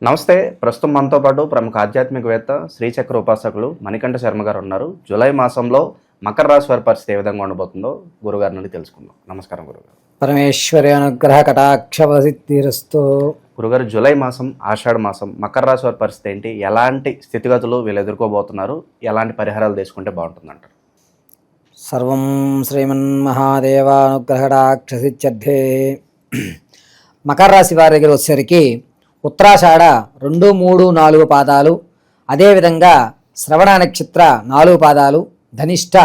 నమస్తే. ప్రస్తుతం మనతో పాటు ప్రముఖ ఆధ్యాత్మికవేత్త శ్రీచక్ర ఉపాసకులు మణికంఠ శర్మ గారు ఉన్నారు. జూలై మాసంలో మకర రాశి వారి పరిస్థితి ఏ విధంగా ఉండబోతుందో గురుగారి నుండి తెలుసుకుందాం. నమస్కారం గురుగారు. పరమేశ్వరి అనుగ్రహ కటాక్షవసిద్ధిరస్తు. గురుగారు, జూలై మాసం, ఆషాఢ మాసం, మకర రాశి వారి పరిస్థితి ఏంటి? ఎలాంటి స్థితిగతులు వీళ్ళు ఎదుర్కోబోతున్నారు? ఎలాంటి పరిహారాలు తీసుకుంటే బాగుంటుందంటారు? సర్వం శ్రీమన్మహాదేవానుగ్రహ కటాక్షసిద్ధ్యర్థే. మకర రాశి వారి దగ్గర వచ్చేసరికి ఉత్తరాషాఢ 2, 3, 4 పాదాలు, అదేవిధంగా శ్రవణ నక్షత్ర 4 పాదాలు, ధనిష్ట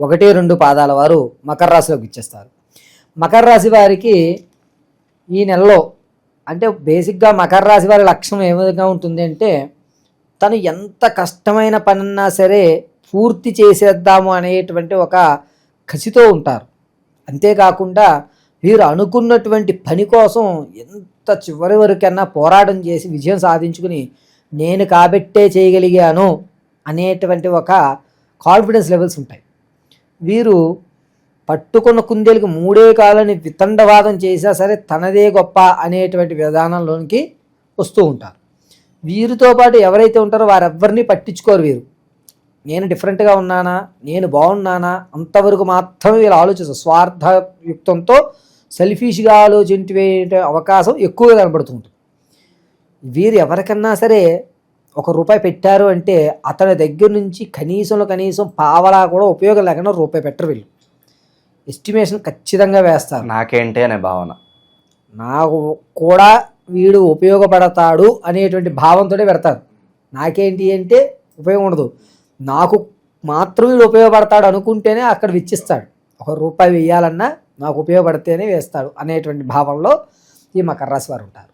1, 2 పాదాల వారు మకర రాశిలోకి ఇచ్చేస్తారు. మకర రాశి వారికి ఈ నెలలో అంటే బేసిక్గా మకర రాశి వారి లక్షణం ఏ విధంగా ఉంటుంది అంటే, తను ఎంత కష్టమైన పనన్నా సరే పూర్తి చేసేద్దాము అనేటువంటి ఒక కసితో ఉంటారు. అంతేకాకుండా వీరు అనుకున్నటువంటి పని కోసం ఎంత చివరి వరకన్నా పోరాటం చేసి విజయం సాధించుకుని నేను కాబట్టే చేయగలిగాను అనేటువంటి ఒక కాన్ఫిడెన్స్ లెవెల్స్ ఉంటాయి. వీరు పట్టుకున్న కుందేలకు 3 కాలని వితండవాదం చేసినా సరే తనదే గొప్ప అనేటువంటి విధానంలోనికి వస్తూ ఉంటారు. వీరితో పాటు ఎవరైతే ఉంటారో వారెవ్వరినీ పట్టించుకోరు. వీరు నేను డిఫరెంట్గా ఉన్నానా, నేను బాగున్నానా అంతవరకు మాత్రమే వీళ్ళు ఆలోచిస్తారు. స్వార్థయుక్తంతో సెల్ఫిష్గా ఆలోచించే అవకాశం ఎక్కువగా కనబడుతుంటుంది. వీరు ఎవరికన్నా సరే ₹1 పెట్టారు అంటే అతని దగ్గర నుంచి కనీసం పావలా కూడా ఉపయోగం లేకుండా రూపాయి పెట్టరు. వీళ్ళు ఎస్టిమేషన్ ఖచ్చితంగా వేస్తారు. నాకేంటి అనే భావన, నాకు కూడా వీడు ఉపయోగపడతాడు అనేటువంటి భావంతో పెడతారు. నాకేంటి అంటే ఉపయోగం ఉండదు, నాకు మాత్రం వీడు ఉపయోగపడతాడు అనుకుంటేనే అక్కడ వెచ్చిస్తాడు. ₹1 వేయాలన్నా నాకు ఉపయోగపడితేనే వేస్తాడు అనేటువంటి భావంలో ఈ మకర రాశి వారు ఉంటారు.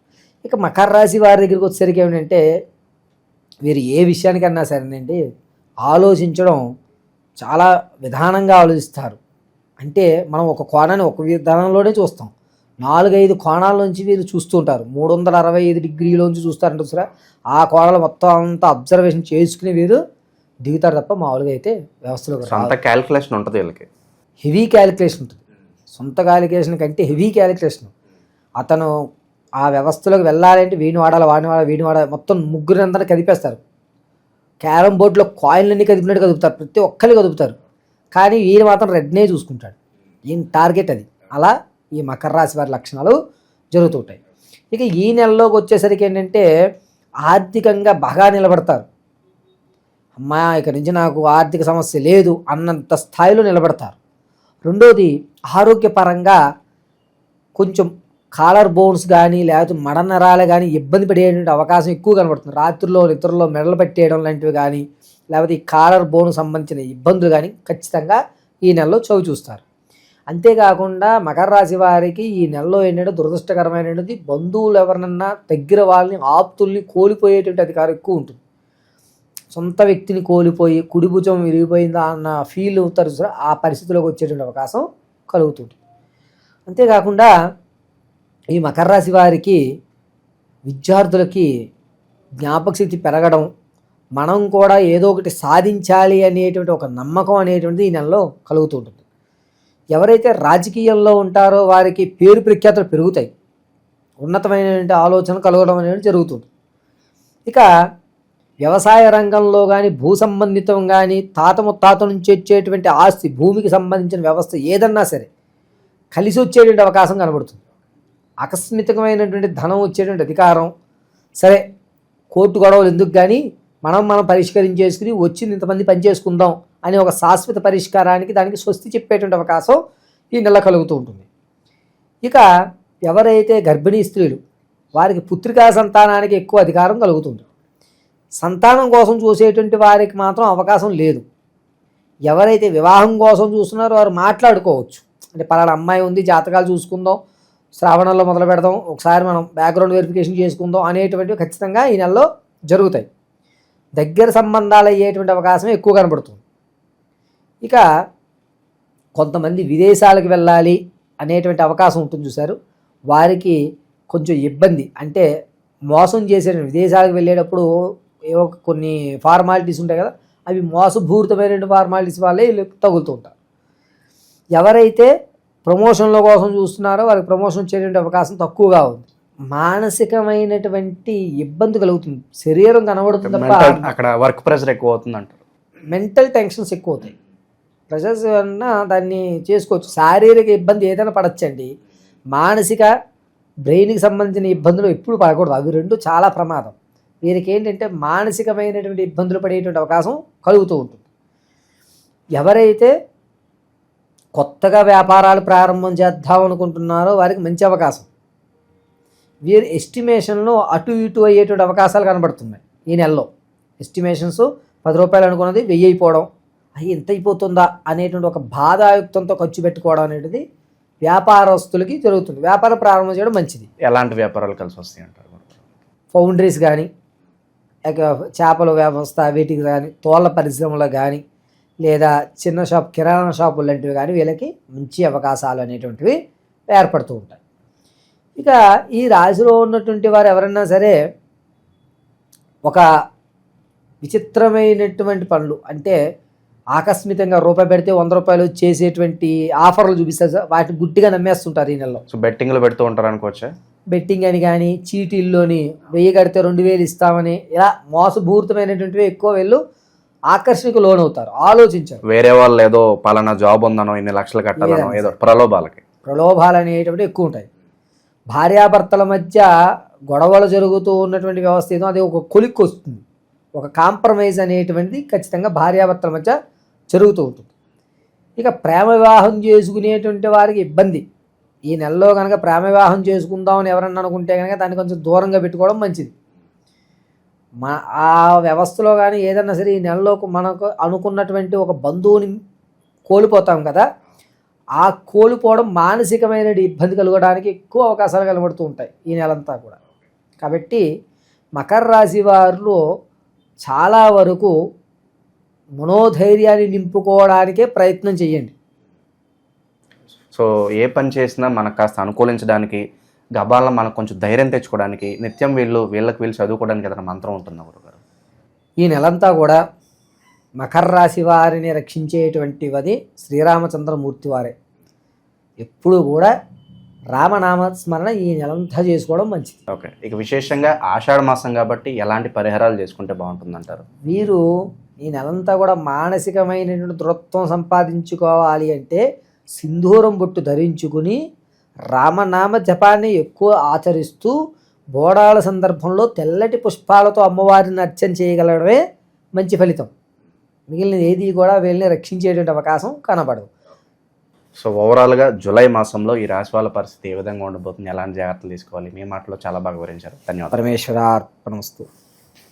ఇక మకర రాశి వారి దగ్గరికి వచ్చేసరికి ఏమిటంటే, వీరు ఏ విషయానికన్నా సరేనండి ఆలోచించడం చాలా విధానంగా ఆలోచిస్తారు. అంటే మనం ఒక కోణాన్ని ఒక విధానంలోనే చూస్తాం, 4-5 కోణాల నుంచి వీరు చూస్తూ ఉంటారు. 365 డిగ్రీలోంచి చూస్తారంటే సరే ఆ కోణాలు మొత్తం అంతా అబ్జర్వేషన్ చేసుకుని వీరు దిగుతారు తప్ప మామూలుగా అయితే వ్యవస్థలో సొంత క్యాల్కులేషన్ ఉంటుంది. వీళ్ళకి హెవీ క్యాలిక్యులేషన్ ఉంటుంది. సొంత క్యాలిక్యులేషన్ కంటే హెవీ క్యాలిక్యులేషన్. అతను ఆ వ్యవస్థలోకి వెళ్ళాలంటే వీడిని వాడాలి, వీడిని వాడాలి, మొత్తం ముగ్గురు అందరూ కదిపేస్తారు. క్యారమ్ బోర్డులో కాయిన్లన్నీ కదిపినట్టు కదుపుతారు, ప్రతి ఒక్కరిని కదుపుతారు. కానీ వీరు మాత్రం రెడ్నే చూసుకుంటాడు, ఈయన టార్గెట్ అది. అలా ఈ మకర రాశి వారి లక్షణాలు జరుగుతుంటాయి. ఇక ఈ నెలలోకి వచ్చేసరికి ఏంటంటే ఆర్థికంగా బాగా నిలబడతారు. అమ్మా ఇక నుంచి నాకు ఆర్థిక సమస్య లేదు అన్నంత స్థాయిలో నిలబడతారు. రెండోది, ఆరోగ్యపరంగా కొంచెం కాలర్ బోన్స్ కానీ లేకపోతే మడనరాలు కానీ ఇబ్బంది పడేటువంటి అవకాశం ఎక్కువ కనబడుతుంది. రాత్రుల్లో నిద్రలో మెడలు పెట్టేయడం లాంటివి కానీ లేకపోతే ఈ కాలర్ బోన్ సంబంధించిన ఇబ్బందులు కానీ ఖచ్చితంగా ఈ నెలలో చవి చూస్తారు. అంతేకాకుండా మకర రాశి వారికి ఈ నెలలో ఏంటంటే దురదృష్టకరమైనది, బంధువులు ఎవరినన్నా దగ్గర వాళ్ళని ఆప్తుల్ని కోల్పోయేటువంటి అధికారం ఎక్కువ ఉంటుంది. సొంత వ్యక్తిని కోల్పోయి కుడిభుజం విరిగిపోయిందా అన్న ఫీల్ అవుతారు, ఆ పరిస్థితిలోకి వచ్చేటువంటి అవకాశం కలుగుతుంది. అంతేకాకుండా ఈ మకర రాశి వారికి విద్యార్థులకి జ్ఞాపక శక్తి పెరగడం, మనం కూడా ఏదో ఒకటి సాధించాలి అనేటువంటి ఒక నమ్మకం అనేటువంటిది ఈ నెలలో కలుగుతుంటుంది. ఎవరైతే రాజకీయంలో ఉంటారో వారికి పేరు ప్రఖ్యాతులు పెరుగుతాయి, ఉన్నతమైనటువంటి ఆలోచన కలగడం అనేది జరుగుతుంది. ఇక వ్యవసాయ రంగంలో కానీ భూ సంబంధితం కానీ తాత ముత్తాత నుంచి వచ్చేటువంటి ఆస్తి, భూమికి సంబంధించిన వ్యవస్థ ఏదన్నా సరే కలిసి వచ్చేటువంటి అవకాశం కనబడుతుంది. ఆకస్మికమైనటువంటి ధనం వచ్చేటువంటి అధికారం, సరే కోర్టు గొడవలు ఎందుకు కానీ మనం పరిష్కరించేసుకుని వచ్చింది ఇంతమంది పనిచేసుకుందాం అనే ఒక శాశ్వత పరిష్కారానికి దానికి స్వస్తి చెప్పేటువంటి అవకాశం ఈ నెల కలుగుతూ ఉంటుంది. ఇక ఎవరైతే గర్భిణీ స్త్రీలు వారికి పుత్రికా సంతానానికి ఎక్కువ అధికారం కలుగుతుంది. సంతానం కోసం చూసేటువంటి వారికి మాత్రం అవకాశం లేదు. ఎవరైతే వివాహం కోసం చూస్తున్నారో వారు మాట్లాడుకోవచ్చు, అంటే పలానా అమ్మాయి ఉంది, జాతకాలు చూసుకుందాం, శ్రావణంలో మొదలు పెడదాం, ఒకసారి మనం బ్యాక్గ్రౌండ్ వెరిఫికేషన్ చేసుకుందాం అనేటువంటివి ఖచ్చితంగా ఈ నెలలో జరుగుతాయి. దగ్గర సంబంధాలు అయ్యేటువంటి అవకాశం ఎక్కువ కనబడుతుంది. ఇక కొంతమంది విదేశాలకు వెళ్ళాలి అనేటువంటి అవకాశం ఉంటుంది చూశారు, వారికి కొంచెం ఇబ్బంది. అంటే మోసం చేసే విదేశాలకు వెళ్ళేటప్పుడు ఏవో కొన్ని ఫార్మాలిటీస్ ఉంటాయి కదా, అవి మోసపూరితమైన ఫార్మాలిటీస్ వల్లే తగులుతూ ఉంటారు. ఎవరైతే ప్రమోషన్ల కోసం చూస్తున్నారో వారికి ప్రమోషన్ వచ్చేటువంటి అవకాశం తక్కువగా ఉంది. మానసికమైనటువంటి ఇబ్బంది కలుగుతుంది. శరీరం కనబడుతుంది తప్ప అక్కడ వర్క్ ప్రెషర్ ఎక్కువ అవుతుంది అంటారు. మెంటల్ టెన్షన్స్ ఎక్కువ అవుతాయి. ప్రెషర్స్ అన్నా దాన్ని చేసుకోవచ్చు. శారీరక ఇబ్బంది ఏదైనా పడచ్చండి. మానసిక బ్రెయిన్కి సంబంధించిన ఇబ్బందులు ఎప్పుడు పడకూడదు. అవి రెండు చాలా ప్రమాదం. వీరికి ఏంటంటే మానసికమైనటువంటి ఇబ్బందులు పడేటువంటి అవకాశం కలుగుతూ ఉంటుంది. ఎవరైతే కొత్తగా వ్యాపారాలు ప్రారంభం చేద్దాం అనుకుంటున్నారో వారికి మంచి అవకాశం. వీరి ఎస్టిమేషన్లో అటు ఇటు అయ్యేటువంటి అవకాశాలు కనబడుతున్నాయి ఈ నెలలో. ఎస్టిమేషన్స్ 10 రూపాయలు అనుకున్నది 1000 అయిపోవడం, అవి ఎంత అయిపోతుందా అనేటువంటి ఒక బాధాయుక్తంతో ఖర్చు పెట్టుకోవడం అనేది వ్యాపారస్తులకి జరుగుతుంది. వ్యాపారం ప్రారంభం చేయడం మంచిది. ఎలాంటి వ్యాపారాలు కలిసి వస్తాయి అంటారు? ఫౌండరీస్ కానీ, చేపల వ్యవస్థ వీటికి కానీ, తోళ్ళ పరిశ్రమలో కానీ, లేదా చిన్న షాప్ కిరాణా షాపులు లాంటివి కానీ వీళ్ళకి మంచి అవకాశాలు అనేటువంటివి ఏర్పడుతూ ఉంటాయి. ఇక ఈ రాశిలో ఉన్నటువంటి వారు ఎవరన్నా సరే ఒక విచిత్రమైనటువంటి పనులు, అంటే ఆకస్మికంగా రూపాయి పెడితే 100 రూపాయలు చేసేటువంటి ఆఫర్లు చూపిస్తారు సార్, వాటిని గుడ్డిగా నమ్మేస్తుంటారు ఈ నెలలో. సో బెట్టింగ్లు పెడుతూ ఉంటారు అనుకోవచ్చా? బెట్టింగ్ అని కానీ, చీటీల్లోని 1000 కడితే 2000 ఇస్తామని, ఇలా మోసపూరితమైనటువంటివి ఎక్కువ వీళ్ళు ఆకర్షణకు లోన్ అవుతారు. ఆలోచించారు. వేరే వాళ్ళు ఏదో పలానా జాబ్ ఉందనో, ఇన్ని లక్షలు కట్టాలనో, ఏదో ప్రలోభాలు అనేటువంటి ఎక్కువ ఉంటాయి. భార్యాభర్తల మధ్య గొడవలు జరుగుతూ ఉన్నటువంటి వ్యవస్థ ఏదో అది ఒక కొలిక్కి వస్తుంది. ఒక కాంప్రమైజ్ అనేటువంటిది ఖచ్చితంగా భార్యాభర్తల మధ్య జరుగుతూ ఉంటుంది. ఇక ప్రేమ వివాహం చేసుకునేటువంటి వారికి ఇబ్బంది. ఈ నెలలో కనుక ప్రేమ వివాహం చేసుకుందామని ఎవరన్నా అనుకుంటే కనుక దాన్ని కొంచెం దూరంగా పెట్టుకోవడం మంచిది. ఆ వ్యవస్థలో కానీ ఏదన్నా సరే ఈ నెలలోకి మనకు అనుకున్నటువంటి ఒక బంధువుని కోల్పోతాం కదా, ఆ కోల్పోవడం మానసికమైన ఇబ్బంది కలగడానికి ఎక్కువ అవకాశాలు కనబడుతూ ఉంటాయి ఈ నెలంతా కూడా. కాబట్టి మకర రాశి వారిలో చాలా వరకు మనోధైర్యాన్ని నింపుకోవడానికే ప్రయత్నం చేయండి. సో ఏ పని చేసినా మనకు కాస్త అనుకూలించడానికి, గబాల్లో మనకు కొంచెం ధైర్యం తెచ్చుకోవడానికి నిత్యం వీళ్ళకి చదువుకోవడానికి ఏదైనా మంత్రం ఉంటుందా గురుగారు? ఈ నెలంతా కూడా మకర రాశి వారిని రక్షించేటువంటివది శ్రీరామచంద్రమూర్తి వారే. ఎప్పుడు కూడా రామనామ స్మరణ ఈ నెలంతా చేసుకోవడం మంచిది. ఓకే. ఇక విశేషంగా ఆషాఢ మాసం కాబట్టి ఎలాంటి పరిహారాలు చేసుకుంటే బాగుంటుందంటారు? వీరు ఈ నెలంతా కూడా మానసికమైనటువంటి దృఢత్వం సంపాదించుకోవాలి అంటే సింధూరం బొట్టు ధరించుకుని రామనామ జపాన్ని ఎక్కువ ఆచరిస్తూ బోడాల సందర్భంలో తెల్లటి పుష్పాలతో అమ్మవారిని అర్చన చేయగలడమే మంచి ఫలితం. మిగిలిన ఏది కూడా వీళ్ళని రక్షించేటువంటి అవకాశం కనబడదు. సో ఓవరాల్గా జూలై మాసంలో ఈ రాశి వాళ్ళ పరిస్థితి ఏ విధంగా ఉండబోతుంది, ఎలాంటి జాగ్రత్తలు తీసుకోవాలి, మీ మాటలో చాలా బాగా వివరించారు. ధన్యవాదాలు. పరమేశ్వరార్పణమస్తు.